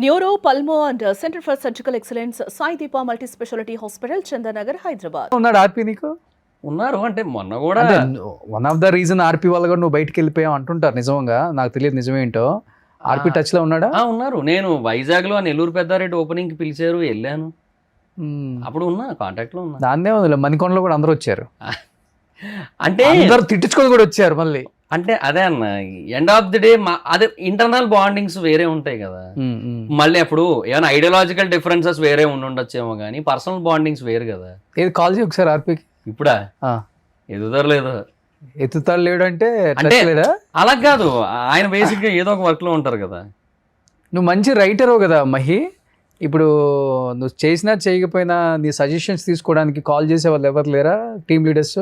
Neuro pulmo and centre for surgical excellence Sai Deepa multi speciality hospital Chandanagar Hyderabad. ఉన్నాడు RP నీకు? ఉన్నారు అంటే మొన్న కూడా one of the reason RP వల్ల కూడా నువ్వు బయటికి వెళ్ళిపోయావు అంటుంటారు. నిజంగా నాకు తెలియదు నిజమేంటో. ఆర్పి టచ్ లో ఉన్నాడా? ఉన్నారు. నేను వైజాగ్ లో నెల్లూరు పెద్దారెడ్డి ఓపెనింగ్ కి పిలిచారు, వెళ్ళాను. అప్పుడు ఉన్నా, కాంటాక్ట్ లో ఉన్నా. దాన్నే ఉంది. మణికొండలో కూడా అందరూ వచ్చారు, అంటే అందరూ తిట్టించుకొని కూడా వచ్చారు మళ్ళీ. అంటే అదే అన్న, ఎండ్ ఆఫ్ ది డే అదే ఇంటర్నల్ బాండింగ్స్ వేరే ఉంటాయి కదా. మళ్ళీ అప్పుడు ఏమైనా ఐడియాలజికల్ డిఫరెన్సెస్ వేరే ఉండొచ్చేమో కానీ పర్సనల్ బాండింగ్స్ వేరు కదా. ఏది కాల్ చేయి ఒకసారి ఆర్పికి. ఇప్పుడా ఎదుగుతారు ఎత్తుతాడు లేడు అంటే అలా కాదు, ఆయన బేసిక్ గా ఏదో ఒక వర్క్ లో ఉంటారు కదా. నువ్వు మంచి రైటరు కదా మహి. ఇప్పుడు నువ్వు చేసినా చేయకపోయినా నీ సజెషన్స్ తీసుకోవడానికి కాల్ చేసే వాళ్ళు ఎవరు లేరా టీమ్ లీడర్స్?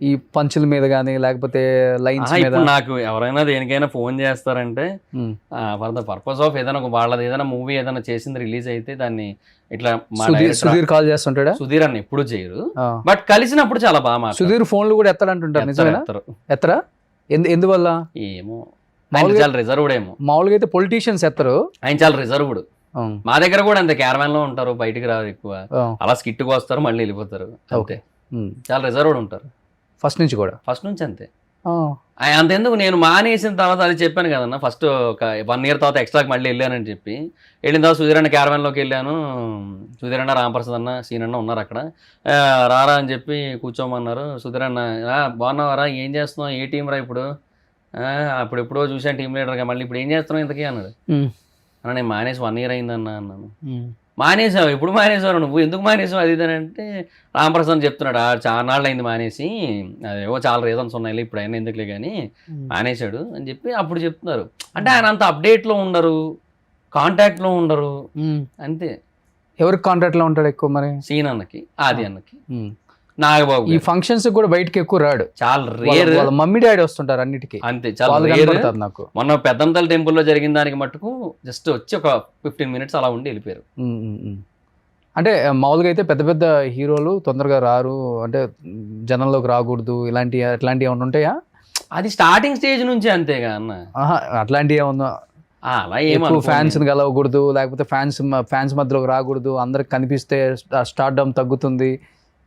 ఈ పంచుల మీద కానీ లేకపోతే లైన్స్ మీద? నాకు ఎవరైనా దేనికైనా ఫోన్ చేస్తారంటే ఫర్ ద పర్పస్ ఆఫ్ ఏదైనా వాళ్ళది ఏదైనా మూవీ ఏదైనా చేసింది రిలీజ్ అయితే దాన్ని ఇట్లా సుధీర్ కాల్ చేస్తుంటాడా? సుధీర్ అన్న ఎప్పుడు చేయరు, బట్ కలిసినప్పుడు చాలా బాగా. సుధీర్ ఫోన్లు కూడా ఎత్తాడంటుంటారు, నిజమేనా? ఎత్తరా? ఎందువల్ల ఏమో, చాలా రిజర్వ్డ్ ఏమో. మామూలుగా అయితే పొలిటీషియన్స్ ఎత్తరు, ఆయన చాలా రిజర్వ్డ్. మా దగ్గర కూడా అంతే, క్యారవాన్ లో ఉంటారు, బయటికి రారు ఎక్కువ. అలా స్కిట్కి వస్తారు మళ్ళీ వెళ్ళిపోతారు, అంతే. చాలా రిజర్వ్డ్ ఉంటారు ఫస్ట్ నుంచి కూడా. ఫస్ట్ నుంచి అంతే. అంతెందుకు, నేను మానేసిన తర్వాత అది చెప్పాను కదన్నా, ఫస్ట్ ఒక 1 year తర్వాత ఎక్స్ట్రాకి మళ్ళీ వెళ్ళానని చెప్పి వెళ్ళిన తర్వాత సుధీర్ అన్న క్యారవాన్లోకి వెళ్ళాను. సుధీర్ అన్న, రామప్రసాద్ అన్న, సీన్ అన్న ఉన్నారు అక్కడ. రారా అని చెప్పి కూర్చోమన్నారు. సుధీర్ అన్న బాగున్నావారా, ఏం చేస్తున్నావు, ఏ టీం రా ఇప్పుడు? అప్పుడు ఎప్పుడో చూసాను టీం లీడర్గా, మళ్ళీ ఇప్పుడు ఏం చేస్తున్నావు ఇంతకీ అన్నాడు. అన్న నేను మానేసి 1 year అయిందన్నా అన్నాను. మానేసావు? ఎప్పుడు మానేసావు నువ్వు, ఎందుకు మానేసావు అది ఇది అంటే రామప్రసాద్ చెప్తున్నాడు, చాలా నాళ్ళు అయింది మానేసి, అదేవో చాలా రీజన్స్ ఉన్నాయి, ఇప్పుడు అయినా ఎందుకులే కానీ మానేశాడు అని చెప్పి అప్పుడు చెప్తున్నారు. అంటే ఆయన అంత అప్డేట్లో ఉండరు, కాంటాక్ట్లో ఉండరు, అంతే. ఎవరికి కాంటాక్ట్లో ఉంటాడు ఎక్కువ మరి? సీన్ అన్నకి, ఆది అన్నకి, నాగబాబు. ఈ ఫంక్షన్స్ కూడా బయటకి ఎక్కువ రాడు, చాలా రేర్. మమ్మీ డాడీ వస్తుంటారు అన్నిటికీ, అంతే. చాలా రేర్. నాకు మొన్న పెద్దంతల టెంపుల్లో జరిగిన దానికి మట్టుకు జస్ట్ వచ్చి ఒక 15 minutes అలా ఉండి వెళ్ళిపోయారు. అంటే మామూలుగా అయితే పెద్ద పెద్ద హీరోలు తొందరగా రారు, అంటే జనంలోకి రాకూడదు, అట్లాంటివి ఏమైనా ఉంటాయా? అది స్టార్టింగ్ స్టేజ్ నుంచి అంతేగా అన్న. అట్లాంటివి ఏమన్నా? అలా ఏమో, ఫ్యాన్స్ కలవకూడదు, లేకపోతే ఫ్యాన్స్ మధ్యలోకి రాకూడదు, అందరికి కనిపిస్తే స్టార్డమ్ తగ్గుతుంది,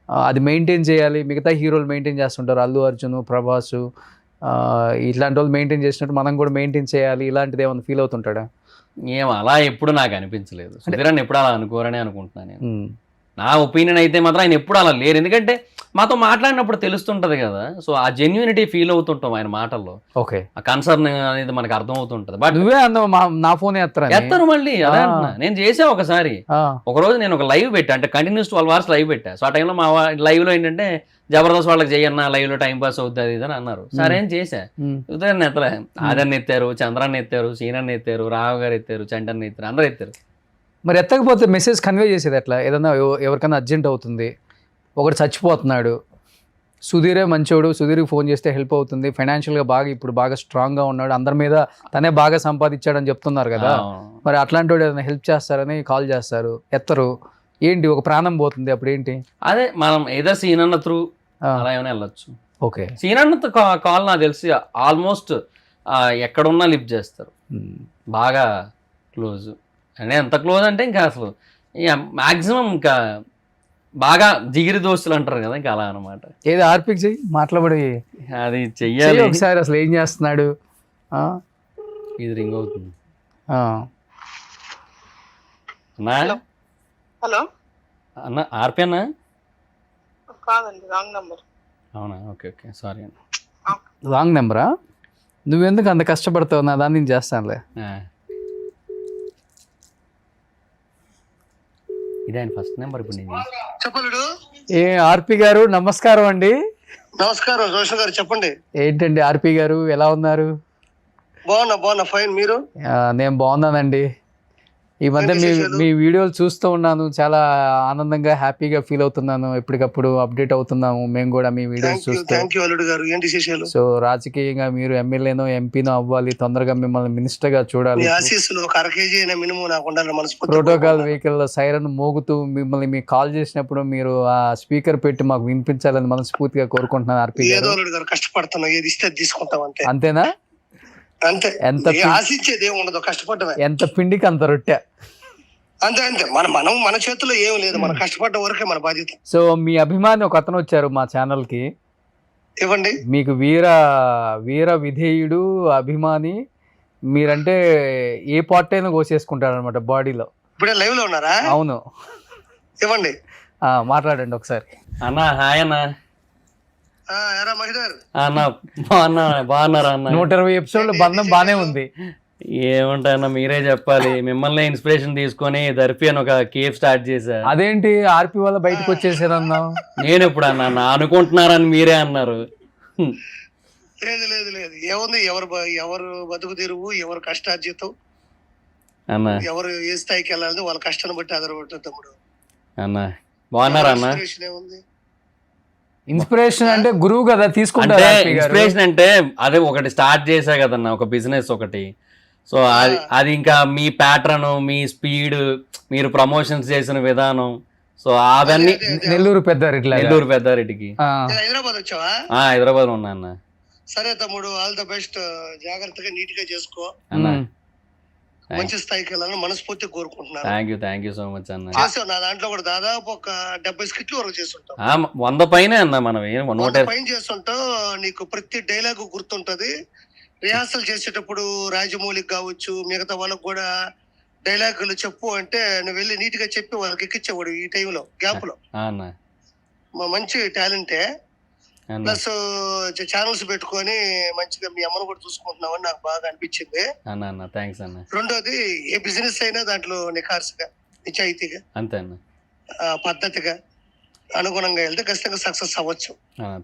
అది మెయింటైన్ చేయాలి. మిగతా హీరోలు మెయింటైన్ చేస్తుంటారు, అల్లు అర్జున్, ప్రభాస్, ఇట్లాంటి వాళ్ళు మెయింటైన్ చేసినట్టు మనం కూడా మెయింటైన్ చేయాలి. ఇలాంటిది ఏమైనా ఫీల్ అవుతుంటాడా? ఏం అలా ఎప్పుడు నాకు అనిపించలేదు. సుధీరాన్ని ఎప్పుడు అలా అనుకోరని అనుకుంటున్నాను నేను. నా ఒపీనియన్ అయితే మాత్రం ఆయన ఎప్పుడు అలా లేరు, ఎందుకంటే మాతో మాట్లాడినప్పుడు తెలుస్తుంటది కదా. సో ఆ జెన్యూనిటీ ఫీల్ అవుతుంటాం ఆయన మాటల్లో. ఓకే, ఆ కన్సర్న్ అనేది మనకు అర్థం అవుతుంటది. బట్ నువ్వే నా ఫోన్ ఎత్తారు మళ్ళీ. అదే అంటున్నా, నేను చేసా ఒకసారి. ఒకరోజు నేను ఒక లైవ్ పెట్టా, అంటే కంటిన్యూస్ 12 hours లైవ్ పెట్టా. సో ఆ టైంలో మా లైవ్ లో ఏంటంటే జబర్దస్త్ వాళ్ళకి చేయన్నా లైవ్ లో టైం పాస్ అవుతుంది అది ఇదని అన్నారు. సరే అని చేశా. ఉదయాన్ని ఎత్తలే, ఆదర్ని ఎత్తారు, చంద్రాన్ని ఎత్తారు, సీనాన్ని ఎత్తారు, రావు గారు ఎత్తారు, చంటన్ని ఎత్తారు, అందరూ ఎత్తారు. మరి ఎత్తకపోతే మెసేజ్ కన్వే చేసేది ఎట్లా? ఏదన్నా ఎవరికైనా అర్జెంట్ అవుతుంది, ఒకటి చచ్చిపోతున్నాడు, సుధీరే మంచోడు, సుధీర్కి ఫోన్ చేస్తే హెల్ప్ అవుతుంది, ఫైనాన్షియల్గా ఇప్పుడు బాగా స్ట్రాంగ్గా ఉన్నాడు, అందరి మీద తనే బాగా సంపాదించాడని చెప్తున్నారు కదా. మరి అట్లాంటి వాడు ఏదైనా హెల్ప్ చేస్తారని కాల్ చేస్తారు, ఎత్తరు, ఏంటి ఒక ప్రాణం పోతుంది, అప్పుడు ఏంటి? అదే మనం ఏదో సీన్ అన్న త్రూ అలా ఏమైనా వెళ్ళొచ్చు. ఓకే, సీన్ అన్న కాల్ నాకు తెలిసి ఆల్మోస్ట్ ఎక్కడున్నా లిఫ్ట్ చేస్తారు, బాగా క్లోజ్. అంటే ఎంత క్లోజ్ అంటే ఇంకా అసలు మ్యాక్సిమం ఇంకా బాగా జిగిరి దోస్తులు అంటారు కదా, ఇంకా అలా అనమాట. ఏదో ఆర్పిక్ చెయ్యి, మాట్లాడి అది చెయ్యాలి ఒకసారి. అసలు ఏం చేస్తున్నాడు? ఇది రింగ్ అవుతుంది. హలో అన్న, ఆర్పి అన్న? కాదండి, రాంగ్ నంబర్. అవునా, ఓకే ఓకే, సారీ అన్న. రాంగ్ నెంబరా? నువ్వెందుకు అంత కష్టపడతావు? నా దాన్ని నేను చేస్తానులే. ఇది ఆయన ఫస్ట్ నెంబర్. ఇప్పుడు నేను చెప్పలుడు. ఏ ఆర్పి గారు, నమస్కారం అండి. నమస్కారం రోషన్ గారు, చెప్పండి. ఏంటండి ఆర్పి గారు, ఎలా ఉన్నారు? బాగున్నా, ఫైన్. మీరు? నేను బాగున్నానండి. ఈ మధ్య మీ వీడియోలు చూస్తూ ఉన్నాను, చాలా ఆనందంగా హ్యాపీగా ఫీల్ అవుతున్నాను. ఎప్పటికప్పుడు అప్డేట్ అవుతున్నాము మేము కూడా మీ వీడియోస్ చూస్తూ. సో రాజకీయంగా మీరు ఎమ్మెల్యేనో ఎంపీనో అవ్వాలి, తొందరగా మిమ్మల్ని మినిస్టర్ గా చూడాలి. ప్రోటోకాల్ వెహికల్ సైరన్ మోగుతూ మిమ్మల్ని మీకు కాల్ చేసినప్పుడు మీరు ఆ స్పీకర్ పెట్టి మాకు వినిపించాలని మనస్ఫూర్తిగా కోరుకుంటున్నాను. ఆర్పి గారు కష్టపడుతున్నా, అంతేనా? అంతే, ఎంత ఆశించేది ఏమి ఉండదు, కష్టపడమే. ఎంత పిండికి అంత రొట్టె. అంతే అంతే, మన చేతిలో ఏం లేదు, మనం కష్టపడ్డ వరకే మన బాధ్యత. సో మీ అభిమాని ఒక అతను వచ్చారు మా ఛానల్ కి, ఇవ్వండి. మీకు వీర విధేయుడు అభిమాని, మీరంటే ఏ పార్ట్ అయినా కోసేసుకుంటారు అనమాట బాడీలో. ఇప్పుడే లైవ్ లో ఉన్నారా? అవును, ఇవ్వండి. మాట్లాడండి ఒకసారి. అన్న హాయ్ అన్న. ఎరా మహిదర్ అన్న బాగున్నారా అన్న? 120 ఎపిసోడ్లు బంధం బానే ఉంది. ఏమంటాయన్న మీరే చెప్పాలి. మిమ్మల్ని ఇన్స్పిరేషన్ తీసుకొని దర్ఫీ అని ఒక కేఫ్ స్టార్ట్ చేశా. అదేంటి ఆర్పి వల్ల బయటకు వచ్చేసారన్నా? నేను ఎప్పుడు అన్నా అనుకుంటున్నారని మీరే అన్నారు. లేదు లేదు లేదు, ఏముంది, ఎవరు బతుకు తెరువు, ఎవరు కష్టార్జితం, అన్న ఎవరు ఏ స్థాయికి వెళ్ళాలని వాళ్ళ కష్టాన్ని బట్టి ఆధారపడుతుంది తమ్ముడు. అన్న బాగున్నారా అన్న? ఏముంది, ఇన్స్పిరేషన్ అంటే గురువు కదా అంటే తీసుకుంటారు. ఇన్స్పిరేషన్ అంటే అదే ఒకటి స్టార్ట్ చేశా కదన్న, ఒక బిజినెస్ ఒకటి. సో అది ఇంకా మీ ప్యాటర్న్, మీ స్పీడ్, మీరు ప్రమోషన్స్ చేసిన విధానం, సో అవన్నీ నెల్లూరు పెద్దారెడ్డి. నెల్లూరు పెద్దారెడ్డికి. హైదరాబాద్ వచ్చావా? హైదరాబాద్ ఉన్నా అన్న. సరే తమ్ముడు, ఆల్ ద బెస్ట్. జాగ్రత్తగా నీట్ గా చేసుకో, అన్న మంచి స్థాయికి వెళ్ళాలని మనస్ఫూర్తిగా కోరుకుంటున్నాను. థ్యాంక్ యూ సో మచ్ అన్న. చేసావు, నా దాంట్లో కూడా దాదాపు ఒక 70 స్కిట్లు వరకు చేస్తుంటాం. 100 పైనే అన్న, మనం 100 పైన చేస్తుంటావు. నీకు ప్రతి డైలాగ్ గుర్తుంటది. రిహార్సల్ చేసేటప్పుడు రాజమౌళికి కావచ్చు, మిగతా వాళ్ళకు కూడా డైలాగులు చెప్పు అంటే నువ్వు వెళ్ళి నీట్ గా చెప్పి వాళ్ళకి ఎక్కించేవాడు ఈ టైంలో, గ్యాప్ లో. మంచి టాలెంటే. ప్లస్ ఛానల్స్ పెట్టుకొని మంచిగా మీ అమ్మను కూడా చూసుకుంటున్నావని నాకు బాగా అనిపించింది. థాంక్స్ అన్న. రెండోది, ఏ బిజినెస్ అయినా దాంట్లో నిఖార్సుగా, నిజాయితీగా, అంతే అన్న, పద్ధతిగా, అనుగుణంగా వెళ్తే ఖచ్చితంగా సక్సెస్ అవ్వచ్చు.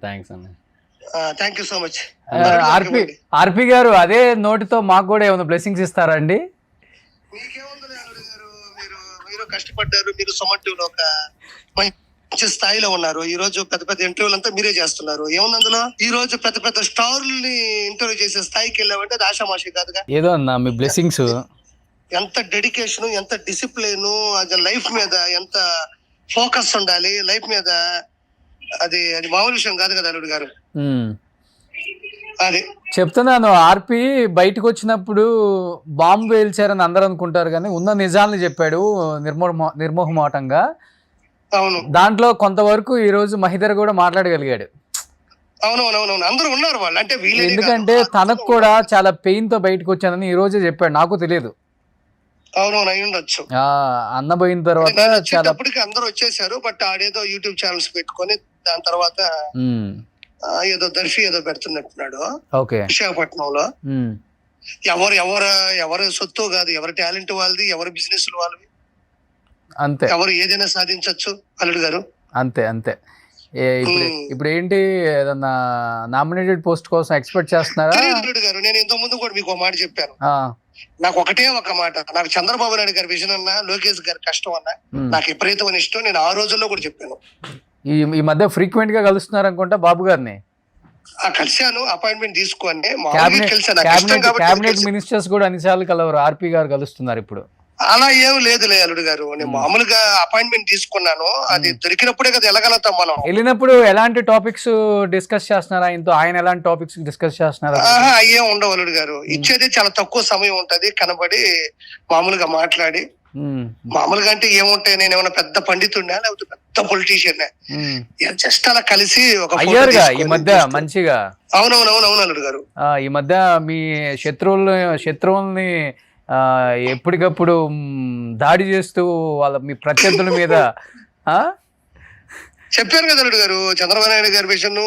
థ్యాంక్స్ అన్న. Thank you so much. RP గారు, అదే నోటితో మాకు కూడా ఏమైనా బ్లెస్సింగ్స్ ఇస్తారా అండి? మీకేముంది గారు, మీరు కష్టపడ్డారు. మీరు సొమంటివ్లో ఒక మంచి స్థాయిలో ఉన్నారు. ఈ రోజు పెద్ద పెద్ద ఇంటర్వ్యూలు అంతా మీరే చేస్తున్నారు. ఏముంది అందులో? ఈ రోజు పెద్ద పెద్ద స్టార్లని ఇంటర్వ్యూ చేసే స్థాయికి వెళ్ళామంటే అది ఆషామాషి కాదుగా. ఏదో అన్న మీ బ్లెస్సింగ్స్. ఎంత డెడికేషన్, ఎంత డిసిప్లిన్, అది లైఫ్ మీద ఎంత ఫోకస్ ఉండాలి, లైఫ్ మీద, అది మామూలు విషయం కాదు కదా అల్లుడు గారు. అది చెప్తున్నాను, ఆర్పి బయటకు వచ్చినప్పుడు బాంబు వేల్చారని అందరూ అనుకుంటారు, కానీ ఉన్న నిజాలను చెప్పాడు నిర్మోహమాటంగా. అవును, దాంట్లో కొంతవరకు ఈ రోజు మహిదర్ కూడా మాట్లాడగలిగాడు. అవునవునవును, అందరూ ఉన్నారు వాళ్ళు. అంటే ఎందుకంటే తనకు కూడా చాలా పెయిన్ తో బయటకు వచ్చానని ఈ రోజే చెప్పాడు, నాకు తెలియదు. అవునవును, అయి ఉండొచ్చు. అన్న పోయిన తర్వాత చాలా అందరూ వచ్చేసారు. బట్ ఆడేదో యూట్యూబ్ ఛానల్స్ పెట్టుకొని దాని తర్వాత ఏదో దర్ఫీ ఏదో పెడుతున్నట్టున్నాడు విశాఖపట్నంలో. ఎవరు సొత్తు కాదు, ఎవరి టాలెంట్ వాళ్ళది, ఎవరి బిజినెస్ వాళ్ళవి, అంతే. ఎవరు ఏదైనా సాధించవచ్చు అల్లుడు గారు. అంతే అంతే. ఇప్పుడు ఏంటి, ఏదన్నా నామినేటెడ్ పోస్ట్ కోసం ఎక్స్పెక్ట్ చేస్తున్నారా? అల్లుడు గారు, నేను ఇంత ముందు కూడా మీకు ఒక మాట చెప్పాను. నాకు ఒకటే ఒక మాట, నాకు చంద్రబాబు నాయుడు గారి విజన్ అన్నా, లోకేష్ గారి కష్టం అన్నా నాకు విపరీతమైన ఇష్టం. నేను ఆ రోజుల్లో కూడా చెప్పాను. ఈ మధ్య ఫ్రీక్వెంట్ గా కలుస్తున్నారు అనుకుంటా బాబు గారిని. కలిశాను, అపాయింట్మెంట్ తీసుకొని. క్యాబినెట్ మినిస్టర్స్ కూడా అన్నిసార్లు కలవరు, ఆర్పి గారు కలుస్తున్నారు ఇప్పుడు. అలా ఏం లేదులే అల్లుడు గారు, నేను మామూలుగా అపాయింట్మెంట్ తీసుకున్నాను. అది దొరికినప్పుడే కదా వెళ్ళగలుగుతాం మనం. వెళ్ళినప్పుడు ఎలాంటి టాపిక్స్ డిస్కస్ చేస్తున్నారా? ఆయన ఎలాంటి టాపిక్స్ డిస్కస్ చేస్తున్నారా? అయ్యే ఉండవు అల్లుడు గారు, ఇచ్చేది చాలా తక్కువ సమయం ఉంటది. కనబడి మామూలుగా మాట్లాడి, మామూలుగా అంటే ఏముంటాయి, నేను ఏమైనా పెద్ద పండితుడినా లేకపోతే పెద్ద పొలిటీషియన్, జస్ట్ అలా కలిసి ఒక ఈ మధ్య మంచిగా. అవునవునవునవును అల్లుడు గారు, ఈ మధ్య మీ శత్రువుల్ని ఎప్పటికప్పుడు దాడి చేస్తూ మీ ప్రత్యర్థుల మీద చెప్పారు కదా అల్లుడు గారు. చంద్రబాబు నాయుడు గారి విషయం,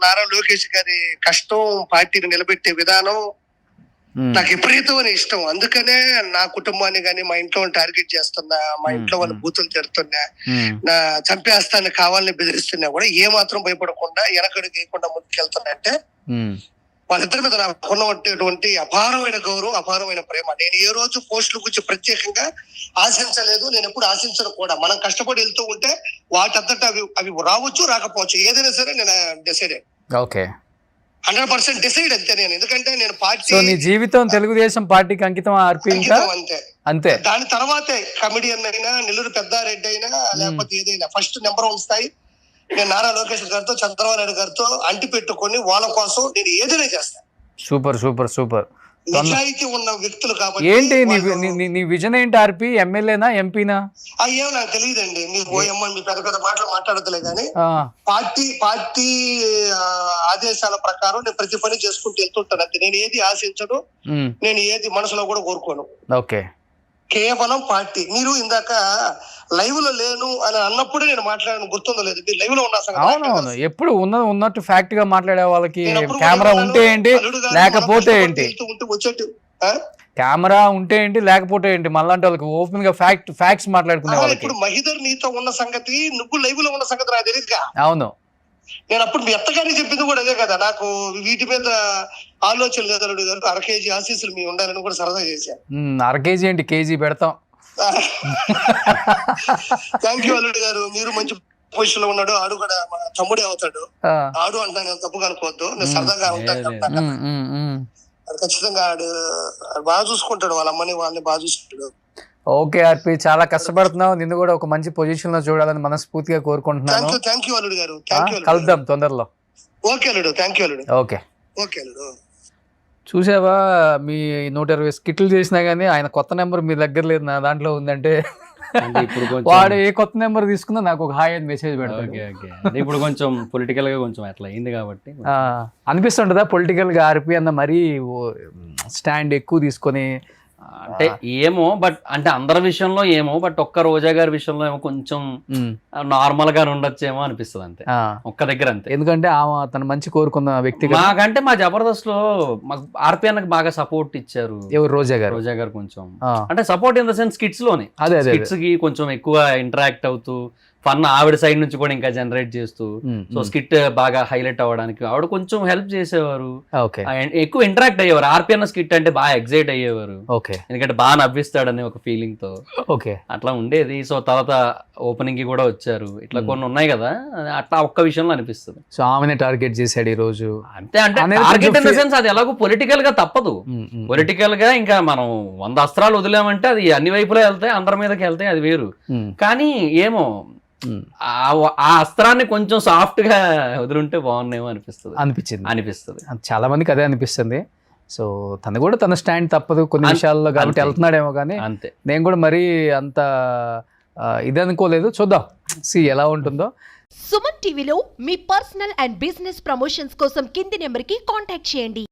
నారా లోకేష్ గారి కష్టం, పార్టీని నిలబెట్టే విధానం నాకు విపరీతమైన ఇష్టం. అందుకనే నా కుటుంబాన్ని గాని, మా ఇంట్లో టార్గెట్ చేస్తున్నా, మా ఇంట్లో వాళ్ళ బూతులు తిడుతున్నా, నా చంపేస్తాన్ని కావాలని బెదిరిస్తున్నా కూడా ఏ మాత్రం భయపడకుండా వెనకడుగు వేయకుండా ముందుకెళ్తున్నా. అంటే వాళ్ళిద్దరి మీద నాకు ఉన్నటువంటి అపారమైన గౌరవం, అపారమైన ప్రేమ. నేను ఏ రోజు పోస్టుల గురించి ప్రత్యేకంగా ఆశించలేదు, నేను ఎప్పుడు ఆశించను కూడా. మనం కష్టపడి వెళ్తూ ఉంటే వాటంతటా అవి రావచ్చు, రాకపోవచ్చు, ఏదైనా సరే నేను డిసైడెడ్. ఓకే, 100% డిసైడ్ అంతే నేను. ఎందుకంటే నేను పార్టీ, నీ జీవితం తెలుగుదేశం పార్టీకి అంకితం. అంతే అంతే. దాని తర్వాతే కమిడియన్ అయినా, నెల్లూరు పెద్దారెడ్డి అయినా, లేకపోతే ఏదైనా ఫస్ట్ నెంబర్ 1 స్థాయి నేను నారా లోకేష్ గారితో, చంద్రబాబు నాయుడు గారితో అంటి పెట్టుకొని వాళ్ళ కోసం నేను ఏదైనా చేస్తాను. Super super super. నిజాయితీ ఉన్న వ్యక్తులు కాబట్టి ఏంటి నీ వాళ్ళు- నీ విజన్ ఏంటి ఆర్పి? ఎమ్మెల్యేనా ఎంపీనా? అయ్యేమో నాకు తెలియదండి. మీరు ఓయమ్మ మీ పెద్ద పెద్ద మాటలు మాట్లాడదులే కానీ ఆ, పార్టీ ఆదేశాల ప్రకారం నేను ప్రతి పని చేసుకుంటూ వెళ్తుంటాను. అంతే. నేను ఏది ఆశించను, ఉమ్, నేను ఏది మనసులో కూడా కోరుకోను. ఓకే. కేవలం పార్టీ. మీరు ఇందాక లైవ్ లో లేను అని అన్నప్పుడే నేను మాట్లాడాను, గుర్తుందో లేదు? మీరు లైవ్ లో ఉన్న సంగతి నాకు అవునవును, తెలుసు. ఎప్పుడు ఉన్నట్టు ఫ్యాక్ట్ గా మాట్లాడే వాళ్ళకి నేను అప్పుడు కెమెరా కూడా ఉంటే ఏంటి అల్లుడు గారు లేకపోతే మనం ఏంటి, వెళ్తూ ఉంటూ వచ్చేట్టు ఆ? కెమెరా ఉంటే ఏంటి లేకపోతే ఏంటి, మళ్ళంటే వాళ్ళకి ఓపెన్ గా ఫ్యాక్ట్స్ మాట్లాడుకునే వాళ్ళకి. ఇప్పుడు మహిదర్ నీతో ఉన్న సంగతి, నువ్వు లైవ్ లో ఉన్న సంగతి నాకు తెలియదుగా. అవును. నేను అప్పుడు మీ అత్తగారిని చెప్పింది కూడా అదే కదా. నాకు వీటి మీద ఆలోచన లేదు అల్లుడు గారు. 1/2 కేజీ ఆశీస్సులు మీ ఉండాలని కూడా సరదా చేశాను. అర కేజీ ఏంటి, కేజీ పెడతాం. థ్యాంక్ యూ అల్లుడు గారు. మీరు మంచి పొజిషన్ లో ఉన్నాడు. ఆడు కూడా మా తమ్ముడే అవుతాడు. ఆ, ఆడు అంటాను, నేను తప్పుగా అనుకోవద్దు. నేను సరదాగా ఉంటాను లేదు. చెప్తాను. ఉమ్. అది ఖచ్చితంగా ఆడు బాగా చూసుకుంటాడు, వాళ్ళ అమ్మని వాళ్ళని బాగా చూసుకుంటాడు. ఓకే ఆర్పి, చాలా కష్టపడుతున్నావు. నిన్ను కూడా ఒక మంచి పొజిషన్ లో చూడాలని మనస్ఫూర్తిగా కోరుకుంటున్నాను. థ్యాంక్ యూ అల్లుడు గారు. థ్యాంక్ యూ కలుద్దాం తొందరలో. ఓకే అల్లుడు. థ్యాంక్ యూ అల్లుడు. ఓకే. ఓకే అల్లుడు. చూసావా, మీ 120 స్కిట్లు చేసినా గానీ ఆయన కొత్త నెంబర్ మీ దగ్గర లేదు, నా దాంట్లో ఉందంటే అంటే ఇప్పుడు కొంచెం వాడు ఏ కొత్త నెంబర్ తీసుకున్నా నాకు ఒక హాయ్ అని మెసేజ్ పెడతాడు. Okay okay. అంటే ఇప్పుడు కొంచెం పొలిటికల్ గా కొంచెం అట్లా అయింది కాబట్టి ఆ, అనిపిస్తుంటదా పొలిటికల్ గా ఆర్పి అన్న మరీ స్టాండ్ ఎక్కువ తీసుకొని? అంటే ఏమో, బట్ అంటే అందరి విషయంలో ఏమో, బట్ ఒక్క రోజా గారి విషయంలో ఏమో కొంచెం నార్మల్ గా ఉండొచ్చేమో అనిపిస్తుంది అంతే, ఒక్క దగ్గర అంతే. ఎందుకంటే ఆమె తన మంచి కోరుకున్న వ్యక్తి కదా. మాకంటే మా జబర్దస్త్ లో మాకు ఆర్పి అన్నకు బాగా సపోర్ట్ ఇచ్చారు ఎవరు? రోజా గారు. రోజా గారు కొంచెం ఆ, అంటే support in the sense skits లోనే, అదే అదే స్కిట్స్ కి కొంచెం ఎక్కువ ఇంటరాక్ట్ అవుతూ ఫన్ ఆవిడ సైడ్ నుంచి కూడా ఇంకా జనరేట్ చేస్తూ, సో స్కిట్ బాగా హైలైట్ అవ్వడానికి ఆవిడ కొంచెం హెల్ప్ చేసేవారు. ఓకే ఎక్కువ ఇంటరాక్ట్ అయ్యేవారు. ఆర్పి అన్న స్కిట్ అంటే బాగా ఎగ్జైట్ అయ్యేవారు, ఓకే ఎందుకంటే బాగా నవ్విస్తాడనే ఒక ఫీలింగ్ తో ఓకే. అట్లా ఉండేది. సో తర్వాత ఓపెనింగ్ కి కూడా వచ్చారు. ఇట్లా కొన్ని ఉన్నాయి కదా, అట్లా ఒక్క విషయంలో అనిపిస్తుంది. సో ఆమెనే టార్గెట్ చేశాడు ఈ రోజు. అంతే, అంటే అనేది టార్గెట్ ఇన్ ద కొంచెం సెన్స్ అది ఎలాగో పొలిటికల్ గా తప్పదు. పొలిటికల్ గా ఇంకా మనం 100 అస్త్రాలు వదిలామంటే అది అన్ని వైపులా వెళ్తాయి, అందరి మీదకి వెళ్తాయి, అది వేరు. కానీ ఏమో ఆ అస్త్రాన్ని కొంచెం సాఫ్ట్ గా వదిలింటే బాగున్నాయేమో అనిపిస్తుంది. చాలా మందికి అదే అనిపిస్తుంది. సో తను కూడా తన స్టాండ్ తప్పదు కొన్ని విషయాల్లో కాబట్టి వెళ్తున్నాడేమో, కానీ అంతే. నేను కూడా మరీ అంత ఇది అనుకోలేదు. చూద్దాం ఎలా ఉంటుందో. సుమన్ టీవీలో మీ పర్సనల్ అండ్ బిజినెస్ ప్రమోషన్స్ కోసం కింది నెంబర్కి కాంటాక్ట్ చేయండి.